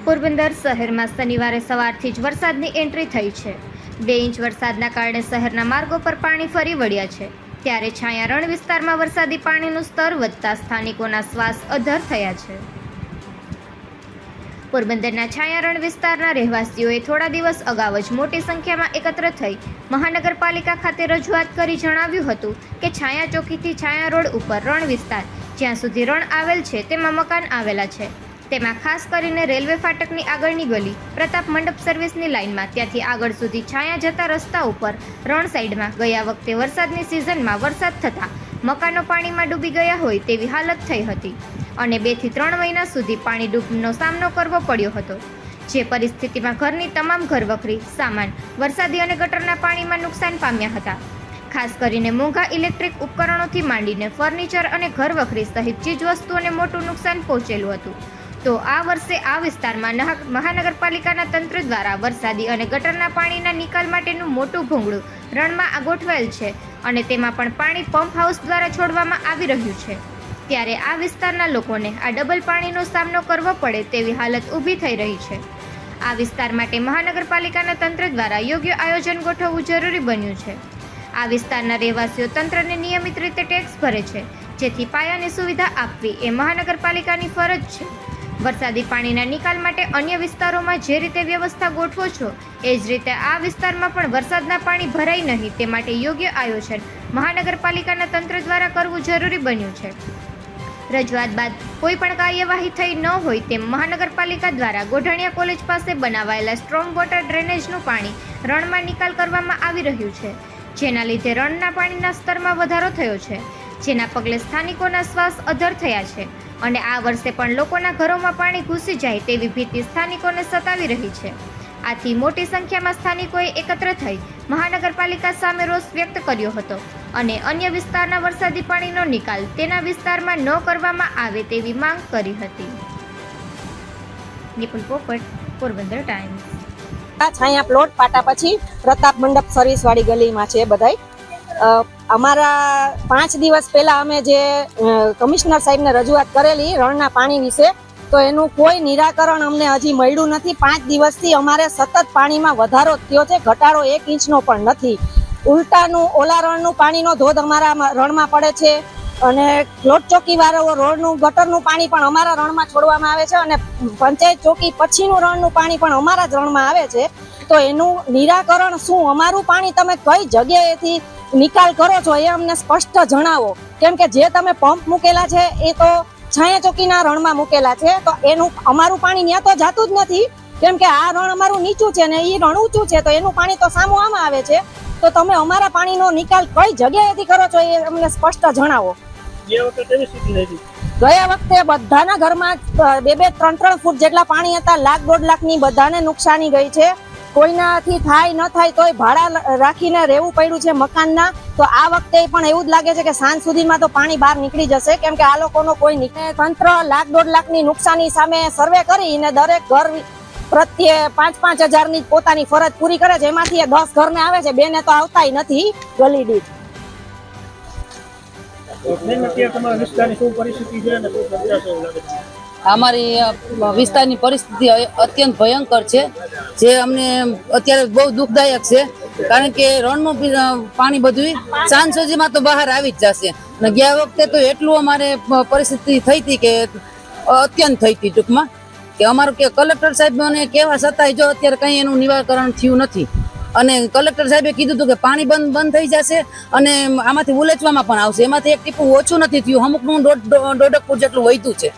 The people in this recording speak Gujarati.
પોરબંદર શહેરમાં શનિવારે સવારથી જ વરસાદની એન્ટ્રી થઈ છે। 2 ઇંચ વરસાદના કારણે શહેરના માર્ગો પર પાણી ફરી વળ્યા છે। ત્યારે છાયા રણ વિસ્તારમાં વરસાદી પાણીનું સ્તર વધતા સ્થાનિકોના શ્વાસ અધ્ધર થયા છે। પોરબંદરના છાયા રણ વિસ્તારના રહેવાસીઓએ થોડા દિવસ અગાઉ જ મોટી સંખ્યામાં એકત્ર થઈ મહાનગરપાલિકા ખાતે રજૂઆત કરી જણાવ્યું હતું કે છાયા ચોકીથી છાયા રોડ ઉપર રણ વિસ્તાર જ્યાં સુધી રણ આવેલ છે તેમાં મકાન આવેલા છે। તેમાં ખાસ કરીને રેલવે ફાટકની આગળની ગલી પ્રતાપ મંડપ સર્વિસની લાઇનમાં ત્યાંથી આગળ સુધી છાયા જતા રસ્તા ઉપર રણ સાઈડમાં ગયા વખતે વરસાદની સિઝનમાં વરસાદ થતાં મકાનો પાણીમાં ડૂબી ગયા હોય તેવી હાલત થઈ હતી અને 2 થી 3 મહિના સુધી પાણી ડૂબનો સામનો કરવો પડ્યો હતો। જે પરિસ્થિતિમાં ઘરની તમામ ઘરવખરી સામાન વરસાદી અને ગટરના પાણીમાં નુકસાન પામ્યા હતા। ખાસ કરીને મોંઘા ઇલેક્ટ્રિક ઉપકરણોથી માંડીને ફર્નિચર અને ઘરવખરી સહિત ચીજવસ્તુઓને મોટું નુકસાન પહોંચેલું હતું। તો આ વર્ષે આ વિસ્તારમાં મહાનગરપાલિકાના તંત્ર દ્વારા વરસાદી અને ગટરના પાણીના નિકાલ માટેનું મોટું ભૂંગળું રણમાં ગોઠવાયેલ છે અને તેમાં પણ પાણી પંપ હાઉસ દ્વારા છોડવામાં આવી રહ્યું છે। ત્યારે આ વિસ્તારના લોકોને આ ડબલ પાણીનો સામનો કરવો પડે તેવી હાલત ઊભી થઈ રહી છે। આ વિસ્તાર માટે મહાનગરપાલિકાના તંત્ર દ્વારા યોગ્ય આયોજન ગોઠવવું જરૂરી બન્યું છે। આ વિસ્તારના રહેવાસીઓ તંત્રને નિયમિત રીતે ટેક્સ ભરે છે, જેથી પાયાની સુવિધા આપવી એ મહાનગરપાલિકાની ફરજ છે। વરસાદી પાણીના નિકાલ માટે અન્ય વિસ્તારોમાં જે રીતે વ્યવસ્થા ગોઠવો છો એ જ રીતે આ વિસ્તારમાં પણ વરસાદના પાણી ભરાય નહીં તે માટે યોગ્ય આયોજન મહાનગરપાલિકાના તંત્ર દ્વારા કરવું જરૂરી બન્યું છે। રજૂઆત બાદ કોઈ પણ કાર્યવાહી થઈ ન હોય તેમ મહાનગરપાલિકા દ્વારા ગોઢાણીયા કોલેજ પાસે બનાવાયેલા સ્ટ્રોંગ વોટર ડ્રેનેજનું પાણી રણમાં નિકાલ કરવામાં આવી રહ્યું છે, જેના લીધે રણના પાણીના સ્તરમાં વધારો થયો છે, જેના પગલે સ્થાનિકોના શ્વાસ અધ્ધર થયા છે અને આ વર્ષે પણ લોકોના ઘરોમાં પાણી ઘૂસી જાય તેવી ભીતિ સ્થાનિકોને સતાવી રહી છે। આથી મોટી સંખ્યામાં સ્થાનિકોએ એકત્ર થઈ મહાનગરપાલિકા સામે રોષ વ્યક્ત કર્યો હતો અને અન્ય વિસ્તારના વરસાદી પાણીનો નિકાલ તેના વિસ્તારમાં ન કરવામાં આવે તેવી માંગ કરી હતી। નિપુલ પોપટ, પોરબંદર ટાઈમ્સ। છાયા પ્લોટ પાટા પછી પ્રતાપ મંડપ સર્વિસ વાળી ગલીમાં છે બધાય। અમારા 5 દિવસ પહેલા અમે જે કમિશનર સાહેબને રજૂઆત કરેલી રણના પાણી વિશે, તો એનું કોઈ નિરાકરણ અમને હજી મળ્યું નથી। 5 દિવસથી અમારે સતત પાણીમાં વધારો થયો છે, ઘટાડો 1 ઇંચનો પણ નથી। ઉલટાનું ઓલા રણનું પાણીનો ધોધ અમારા રણમાં પડે છે અને પ્લોટ ચોકી વાળો રોડનું ગટરનું પાણી પણ અમારા રણમાં છોડવામાં આવે છે અને પંચાયત ચોકી પછીનું રણનું પાણી પણ અમારા જ રણમાં આવે છે। તો એનું નિરાકરણ શું, અમારું પાણી તમે કઈ જગ્યાએથી નિકાલ કરો છો એ અમને સ્પષ્ટ જણાવો, કેમ કે જે તમે પંપ મૂકેલા છે એ તો છાયા ચોકીના રણમાં મૂકેલા છે, તો એનું અમારું પાણી ત્યાં તો જાતું જ નથી, કેમ કે આ રણ અમારું નીચું છે ને એ રણ ઊંચું છે, તો એનું પાણી તો સામું આમાં આવે છે। તો તમે અમારા પાણીનો નિકાલ કઈ જગ્યાએથી કરો છો એ અમને સ્પષ્ટ જણાવો। ગયા વખતે બધાના ઘરમાં 2-2, 3-3 ફૂટ જેટલા પાણી હતા, 1-1.5 લાખની બધાને નુકસાની ગઈ છે। કોઈનાથી થાય ન થાય તોય ભાડા રાખીને રહેવું પડ્યું છે મકાનના। તો આ વખતે પણ એવું જ લાગે છે કે સાંજ સુધીમાં તો પાણી બહાર નીકળી જશે, કેમ કે આ લોકોનો કોઈ તંત્ર 1-1.5 લાખની નુકસાની સામે સર્વે કરીને દરેક ઘર પ્રત્યે 5-5 હજારની પોતાની ફરજ પૂરી કરે છે, એમાંથી 10 ઘરને આવે છે, 2 ને તો આવતાય નથી ગલી દીઠ। અમારી વિસ્તારની પરિસ્થિતિ અત્યંત ભયંકર છે, જે અમને અત્યારે બહુ દુઃખદાયક છે, કારણ કે રણનું પાણી બધું સાંજ સુધીમાં તો બહાર આવી જ જશે અને ગયા વખતે તો એટલું અમારે પરિસ્થિતિ થઈ હતી કે અત્યંત થઈ હતી ટૂંકમાં, કે અમારું કે કલેક્ટર સાહેબને કહેવા છતાંય જો અત્યારે કંઈ એનું નિરાકરણ થયું નથી અને કલેક્ટર સાહેબે કીધું હતું કે પાણી બંધ થઈ જશે અને આમાંથી ઉલેચવામાં પણ આવશે, એમાંથી એક ટીપું ઓછું નથી થયું, અમુકનું 1.5 ફૂટ જેટલું વધ્યું છે।